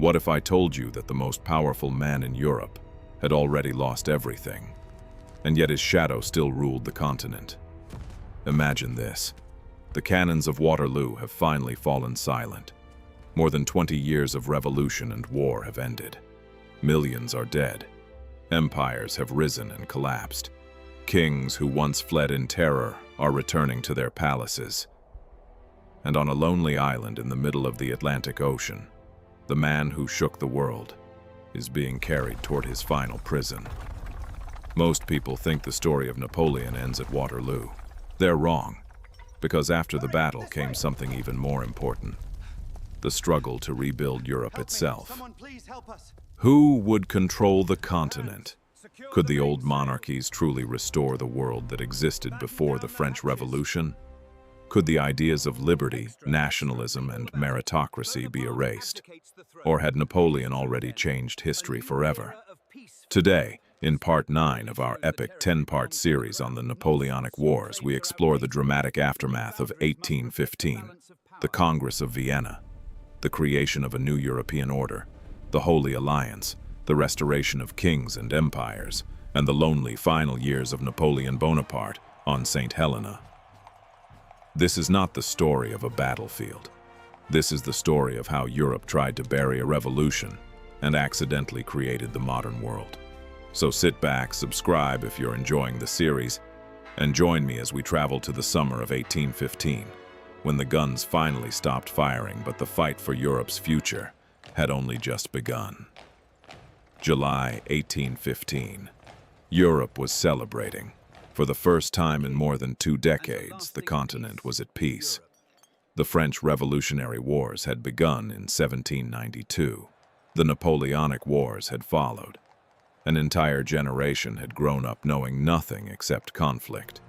What if I told you that the most powerful man in Europe had already lost everything, and yet his shadow still ruled the continent? Imagine this. The cannons of Waterloo have finally fallen silent. More than 20 years of revolution and war have ended. Millions are dead. Empires have risen and collapsed. Kings who once fled in terror are returning to their palaces. And on a lonely island in the middle of the Atlantic Ocean, the man who shook the world is being carried toward his final prison. Most people think the story of Napoleon ends at Waterloo. They're wrong, because after the battle came something even more important: the struggle to rebuild Europe itself. Who would control the continent? Could the old monarchies truly restore the world that existed before the French Revolution? Could the ideas of liberty, nationalism, and meritocracy be erased? Or had Napoleon already changed history forever? Today, in Part 9 of our epic 10-part series on the Napoleonic Wars, we explore the dramatic aftermath of 1815, the Congress of Vienna, the creation of a new European order, the Holy Alliance, the restoration of kings and empires, and the lonely final years of Napoleon Bonaparte on St. Helena. This is not the story of a battlefield. This is the story of how Europe tried to bury a revolution and accidentally created the modern world. So sit back, subscribe if you're enjoying the series, and join me as we travel to the summer of 1815, when the guns finally stopped firing, but the fight for Europe's future had only just begun. July 1815. Europe was celebrating. For the first time in more than 2 decades, the continent was at peace. The French Revolutionary Wars had begun in 1792. The Napoleonic Wars had followed. An entire generation had grown up knowing nothing except conflict.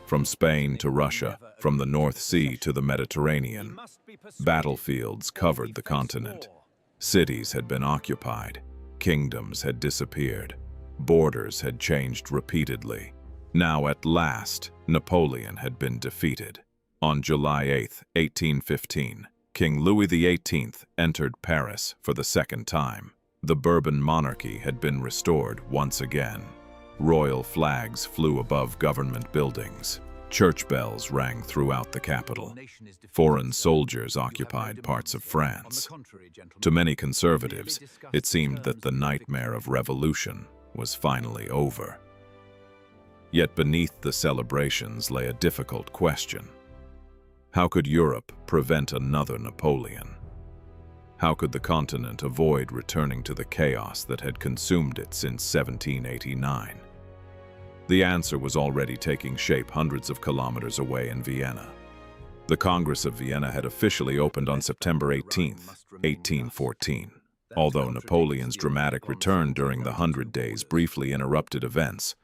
From Spain to Russia, from the North Sea to the Mediterranean, battlefields covered the continent. Cities had been occupied. Kingdoms had disappeared. Borders had changed repeatedly. Now, at last, Napoleon had been defeated. On July 8, 1815, King Louis XVIII entered Paris for the second time. The Bourbon monarchy had been restored once again. Royal flags flew above government buildings. Church bells rang throughout the capital. Foreign soldiers occupied parts of France. To many conservatives, it seemed that the nightmare of revolution was finally over. Yet beneath the celebrations lay a difficult question. How could Europe prevent another Napoleon? How could the continent avoid returning to the chaos that had consumed it since 1789? The answer was already taking shape hundreds of kilometers away in Vienna. The Congress of Vienna had officially opened on September 18, 1814. Although Napoleon's dramatic return during the 100 Days briefly interrupted events,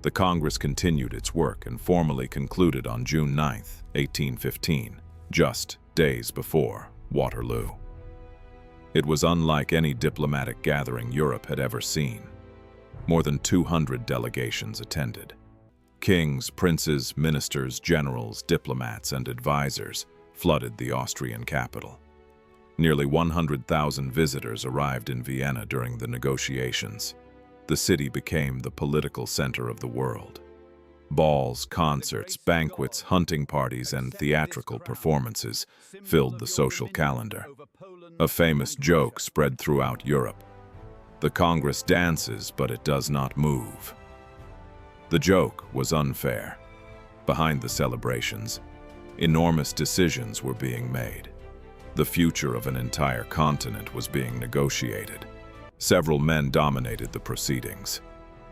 the Congress continued its work and formally concluded on June 9, 1815, just days before Waterloo. It was unlike any diplomatic gathering Europe had ever seen. More than 200 delegations attended. Kings, princes, ministers, generals, diplomats, and advisors flooded the Austrian capital. Nearly 100,000 visitors arrived in Vienna during the negotiations. The city became the political center of the world. Balls, concerts, banquets, hunting parties, and theatrical performances filled the social calendar. A famous joke spread throughout Europe: "The Congress dances, but it does not move." The joke was unfair. Behind the celebrations, enormous decisions were being made. The future of an entire continent was being negotiated. Several men dominated the proceedings.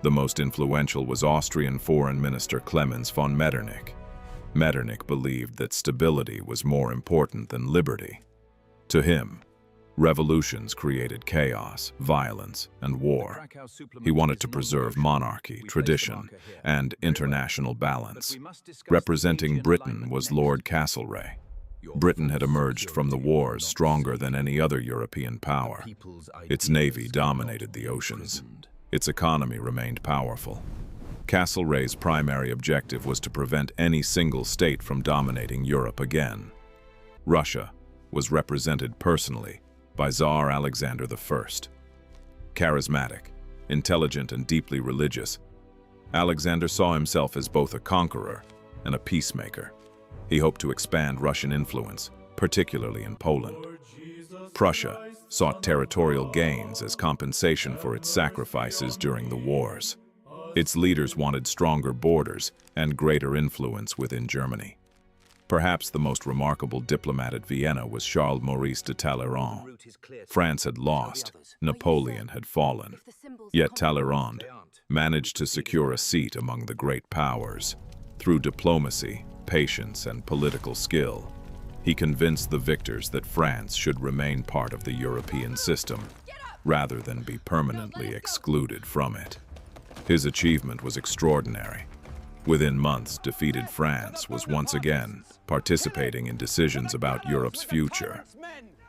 The most influential was Austrian Foreign Minister Clemens von Metternich. Metternich believed that stability was more important than liberty. To him, revolutions created chaos, violence, and war. He wanted to preserve monarchy, tradition, and international balance. Representing Britain was Lord Castlereagh. Britain had emerged from the wars stronger than any other European power. Its navy dominated the oceans. Its economy remained powerful. Castlereagh's primary objective was to prevent any single state from dominating Europe again. Russia was represented personally by Tsar Alexander I. Charismatic, intelligent, and deeply religious, Alexander saw himself as both a conqueror and a peacemaker. He hoped to expand Russian influence, particularly in Poland. Prussia sought territorial gains as compensation for its sacrifices during the wars. Its leaders wanted stronger borders and greater influence within Germany. Perhaps the most remarkable diplomat at Vienna was Charles Maurice de Talleyrand. France had lost, Napoleon had fallen. Yet Talleyrand managed to secure a seat among the great powers. Through diplomacy, patience, and political skill, he convinced the victors that France should remain part of the European system, rather than be permanently excluded from it. His achievement was extraordinary. Within months, defeated France was once again participating in decisions about Europe's future.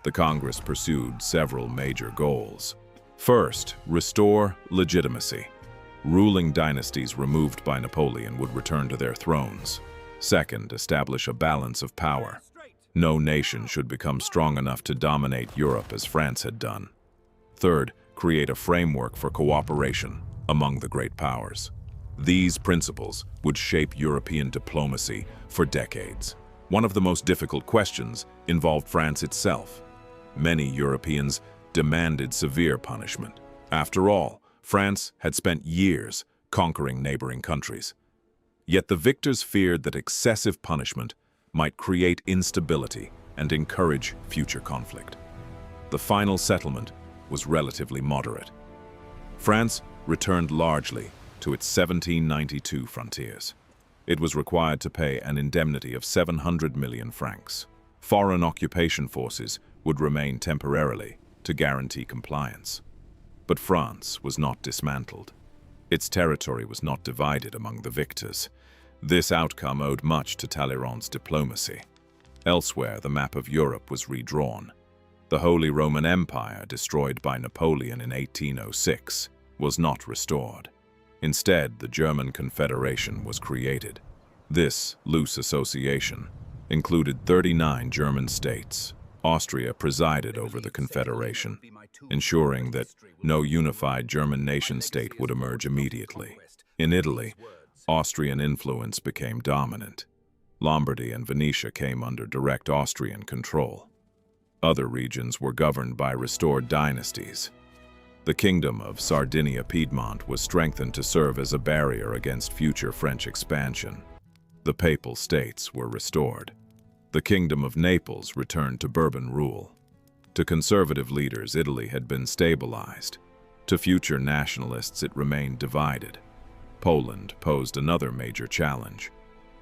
The Congress pursued several major goals. First, restore legitimacy. Ruling dynasties removed by Napoleon would return to their thrones. Second, establish a balance of power. No nation should become strong enough to dominate Europe as France had done. Third, create a framework for cooperation among the great powers. These principles would shape European diplomacy for decades. One of the most difficult questions involved France itself. Many Europeans demanded severe punishment. After all, France had spent years conquering neighboring countries. Yet the victors feared that excessive punishment might create instability and encourage future conflict. The final settlement was relatively moderate. France returned largely to its 1792 frontiers. It was required to pay an indemnity of 700 million francs. Foreign occupation forces would remain temporarily to guarantee compliance. But France was not dismantled. Its territory was not divided among the victors. This outcome owed much to Talleyrand's diplomacy. Elsewhere, the map of Europe was redrawn. The Holy Roman Empire, destroyed by Napoleon in 1806, was not restored. Instead, the German Confederation was created. This loose association included 39 German states. Austria presided over the Confederation, ensuring that no unified German nation-state would emerge immediately. In Italy, Austrian influence became dominant. Lombardy and Venetia came under direct Austrian control. Other regions were governed by restored dynasties. The Kingdom of Sardinia-Piedmont was strengthened to serve as a barrier against future French expansion. The Papal States were restored. The Kingdom of Naples returned to Bourbon rule. To conservative leaders, Italy had been stabilized. To future nationalists, it remained divided. Poland posed another major challenge.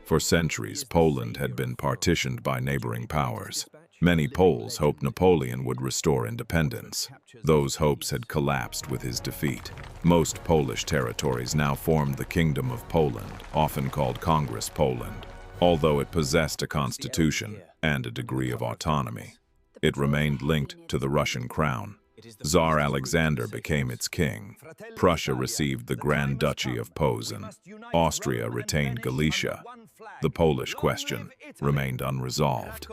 For centuries, Poland had been partitioned by neighboring powers. Many Poles hoped Napoleon would restore independence. Those hopes had collapsed with his defeat. Most Polish territories now formed the Kingdom of Poland, often called Congress Poland. Although it possessed a constitution and a degree of autonomy, it remained linked to the Russian crown. Tsar Alexander became its king. Prussia received the Grand Duchy of Posen. Austria retained Galicia. The Polish question remained unresolved.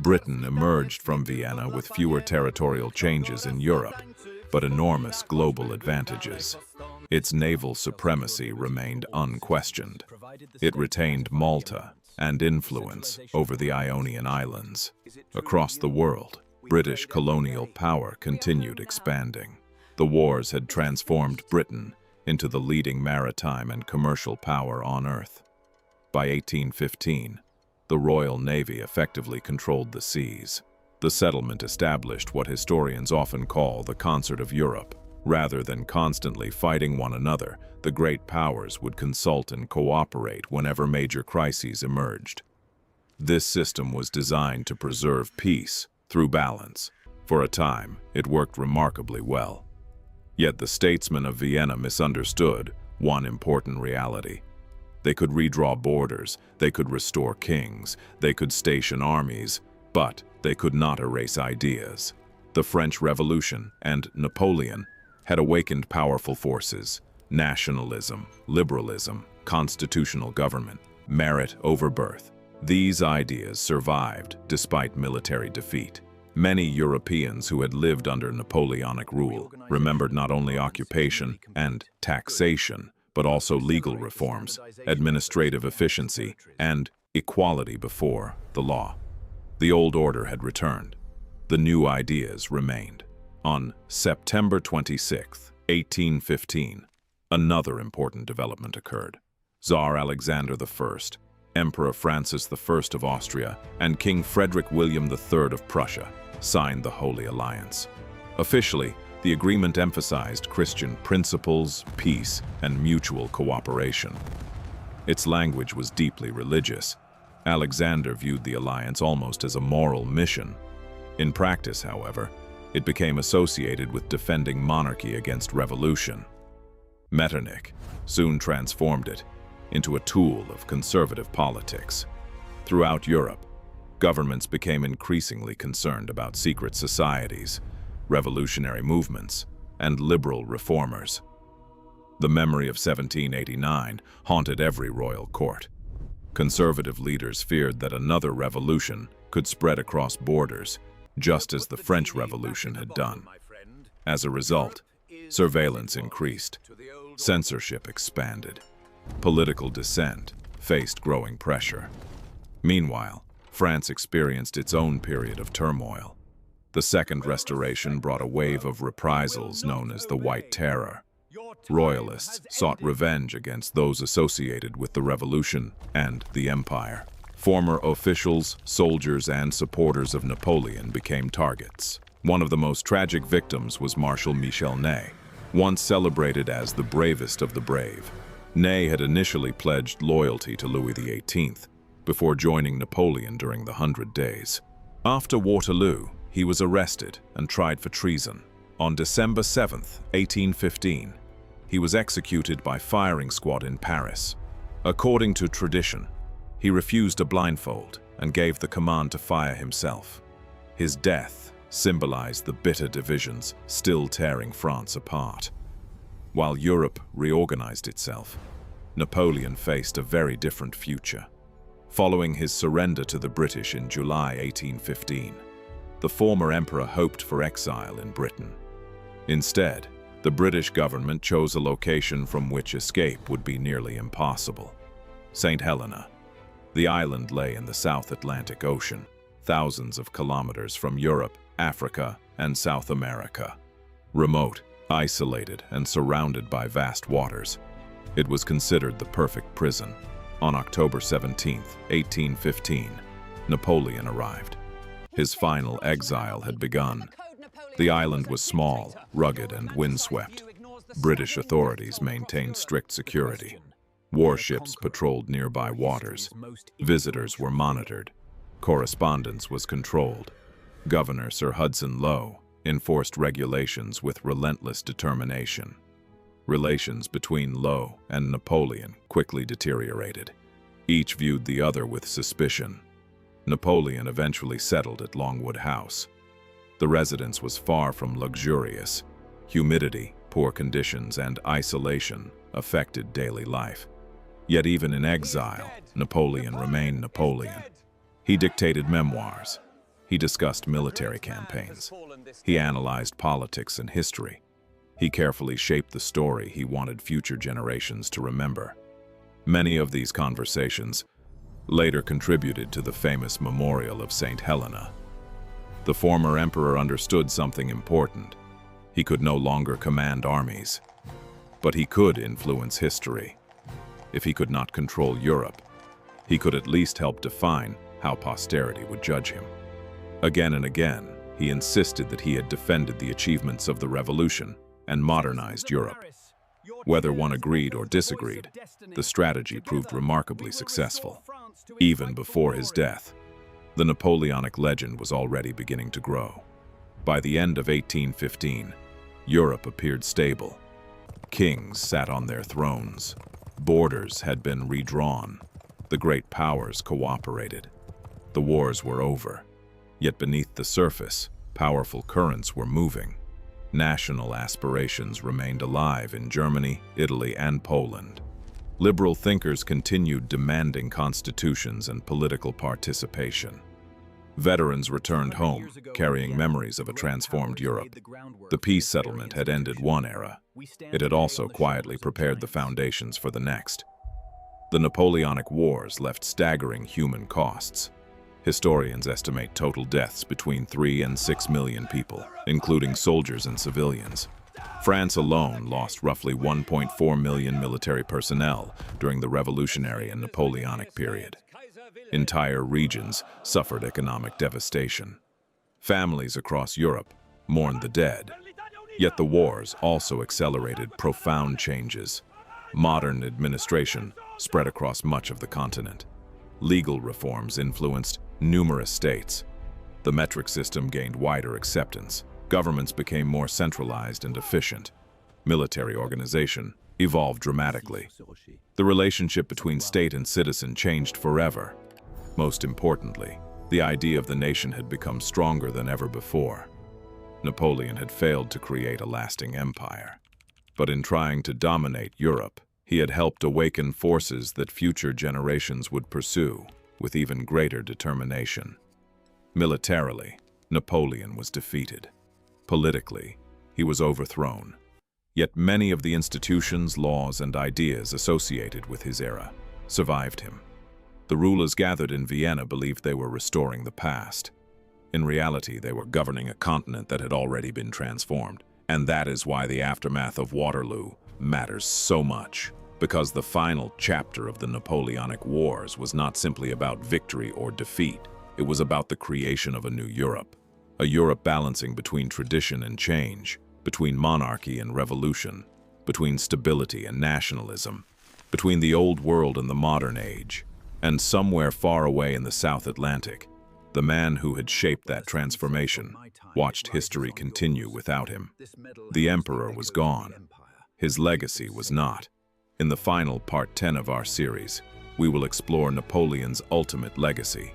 Britain emerged from Vienna with fewer territorial changes in Europe, but enormous global advantages. Its naval supremacy remained unquestioned. It retained Malta and influence over the Ionian Islands. Across the world, British colonial power continued expanding. The wars had transformed Britain into the leading maritime and commercial power on Earth. By 1815, the Royal Navy effectively controlled the seas. The settlement established what historians often call the Concert of Europe. Rather than constantly fighting one another, the great powers would consult and cooperate whenever major crises emerged. This system was designed to preserve peace through balance. For a time, it worked remarkably well. Yet the statesmen of Vienna misunderstood one important reality. They could redraw borders, they could restore kings, they could station armies, but they could not erase ideas. The French Revolution and Napoleon had awakened powerful forces: nationalism, liberalism, constitutional government, merit over birth. These ideas survived despite military defeat. Many Europeans who had lived under Napoleonic rule remembered not only occupation and taxation, but also legal reforms, administrative efficiency, and equality before the law. The old order had returned. The new ideas remained. On September 26, 1815, another important development occurred. Tsar Alexander I, Emperor Francis I of Austria, and King Frederick William III of Prussia signed the Holy Alliance. Officially, the agreement emphasized Christian principles, peace, and mutual cooperation. Its language was deeply religious. Alexander viewed the alliance almost as a moral mission. In practice, however, it became associated with defending monarchy against revolution. Metternich soon transformed it into a tool of conservative politics. Throughout Europe, governments became increasingly concerned about secret societies, revolutionary movements, and liberal reformers. The memory of 1789 haunted every royal court. Conservative leaders feared that another revolution could spread across borders, just as the French Revolution had done. As a result, surveillance increased, censorship expanded, political dissent faced growing pressure. Meanwhile, France experienced its own period of turmoil. The Second Restoration brought a wave of reprisals known as the White Terror. Royalists sought revenge against those associated with the revolution and the empire. Former officials, soldiers, and supporters of Napoleon became targets. One of the most tragic victims was Marshal Michel Ney, once celebrated as the bravest of the brave. Ney had initially pledged loyalty to Louis XVIII before joining Napoleon during the 100 Days. After Waterloo, he was arrested and tried for treason. On December 7, 1815, he was executed by firing squad in Paris. According to tradition, he refused a blindfold and gave the command to fire himself. His death symbolized the bitter divisions still tearing France apart. While Europe reorganized itself, Napoleon faced a very different future. Following his surrender to the British in July 1815, the former emperor hoped for exile in Britain. Instead, the British government chose a location from which escape would be nearly impossible: St. Helena. The island lay in the South Atlantic Ocean, thousands of kilometers from Europe, Africa, and South America. Remote, isolated, and surrounded by vast waters, it was considered the perfect prison. On October 17, 1815, Napoleon arrived. His final exile had begun. The island was small, rugged, and windswept. British authorities maintained strict security. Warships patrolled nearby waters. Visitors were monitored. Correspondence was controlled. Governor Sir Hudson Lowe enforced regulations with relentless determination. Relations between Lowe and Napoleon quickly deteriorated. Each viewed the other with suspicion. Napoleon eventually settled at Longwood House. The residence was far from luxurious. Humidity, poor conditions, and isolation affected daily life. Yet even in exile, Napoleon remained Napoleon. He dictated memoirs. He discussed military campaigns. He analyzed politics and history. He carefully shaped the story he wanted future generations to remember. Many of these conversations later contributed to the famous memorial of St. Helena. The former emperor understood something important. He could no longer command armies, but he could influence history. If he could not control Europe, he could at least help define how posterity would judge him. Again and again, he insisted that he had defended the achievements of the revolution and modernized Europe. Whether one agreed or disagreed, the strategy proved remarkably successful. Even before his death, the Napoleonic legend was already beginning to grow. By the end of 1815, Europe appeared stable. Kings sat on their thrones. Borders had been redrawn. The great powers cooperated. The wars were over. Yet beneath the surface, powerful currents were moving. National aspirations remained alive in Germany, Italy, and Poland. Liberal thinkers continued demanding constitutions and political participation. Veterans returned home, carrying memories of a transformed Europe. The peace settlement had ended one era. It had also quietly prepared the foundations for the next. The Napoleonic Wars left staggering human costs. Historians estimate total deaths between 3 and 6 million people, including soldiers and civilians. France alone lost roughly 1.4 million military personnel during the Revolutionary and Napoleonic period. Entire regions suffered economic devastation. Families across Europe mourned the dead. Yet the wars also accelerated profound changes. Modern administration spread across much of the continent. Legal reforms influenced numerous states. The metric system gained wider acceptance. Governments became more centralized and efficient. Military organization evolved dramatically. The relationship between state and citizen changed forever. Most importantly, the idea of the nation had become stronger than ever before. Napoleon had failed to create a lasting empire. But in trying to dominate Europe, he had helped awaken forces that future generations would pursue with even greater determination. Militarily, Napoleon was defeated. Politically, he was overthrown. Yet many of the institutions, laws, and ideas associated with his era survived him. The rulers gathered in Vienna believed they were restoring the past. In reality, they were governing a continent that had already been transformed. And that is why the aftermath of Waterloo matters so much. Because the final chapter of the Napoleonic Wars was not simply about victory or defeat. It was about the creation of a new Europe. A Europe balancing between tradition and change, between monarchy and revolution, between stability and nationalism, between the old world and the modern age. And somewhere far away in the South Atlantic, the man who had shaped that transformation watched history continue without him. The emperor was gone. His legacy was not. In the final part 10 of our series, we will explore Napoleon's ultimate legacy,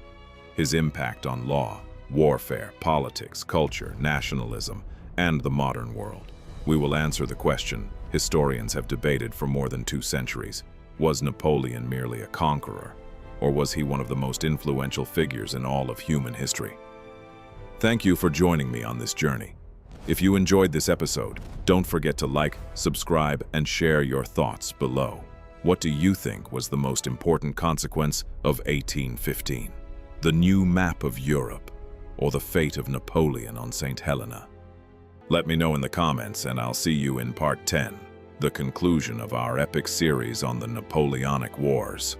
his impact on law, warfare, politics, culture, nationalism, and the modern world. We will answer the question historians have debated for more than 2 centuries. Was Napoleon merely a conqueror? Or was he one of the most influential figures in all of human history? Thank you for joining me on this journey. If you enjoyed this episode, don't forget to like, subscribe, and share your thoughts below. What do you think was the most important consequence of 1815? The new map of Europe, or the fate of Napoleon on St. Helena? Let me know in the comments, and I'll see you in part 10, the conclusion of our epic series on the Napoleonic Wars.